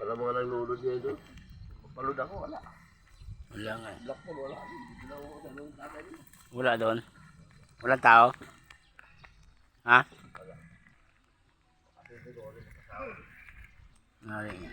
Wala mga nalulod niya doon. Palud ako, wala. Wala nga. Blackpool, wala. Hindi na ako sa nung tatay niya. Wala doon. Walang tao. Ha? Nari nga.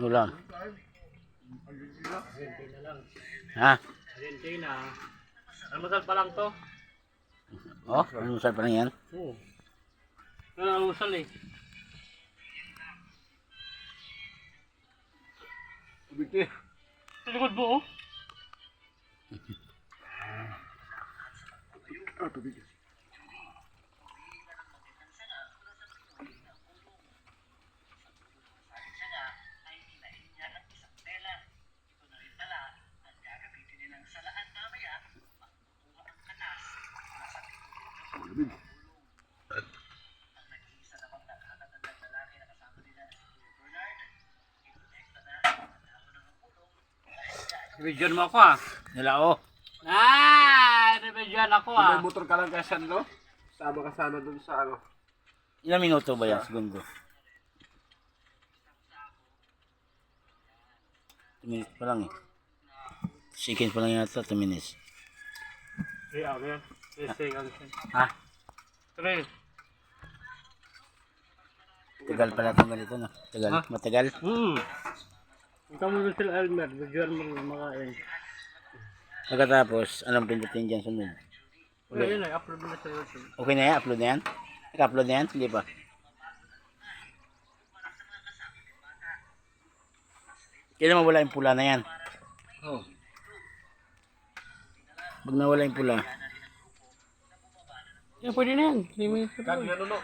Ulam. Argentina lang. Ha? Argentina. Almusal pa lang to. Oh, ano pa lang yan? Oo. Ano almusal eh. Bigti. Sa likod mo oh. Tubig. Tubig. Rebidyan mo ako ah. Nilao. Rebidyan ako ah. May motor ka lang kaya San, no? Sama ka sana dun sa ano. Ilang minuto ba yan? Segundo? 2 minutes pa lang eh. Seconds pa lang yata, 2 minutes. Yeah, okay. Testing ang Ha? Three. Tagal pala itong ganito no? Tagal. Ha? Matagal. Ikaw mo na sila Elmer. Rebidyan mo makain. Pagkatapos, anong pindutin dyan sunod? Wala yun eh. Upload mo na sa YouTube. Okay na yan? Upload na yan? Naka-upload na yan? Hindi pa. Kailan mawala yung pula na yan? Oh. Pag nawala yung pula, Yeah, pwede na yan. 3 minutes na Kag ano no?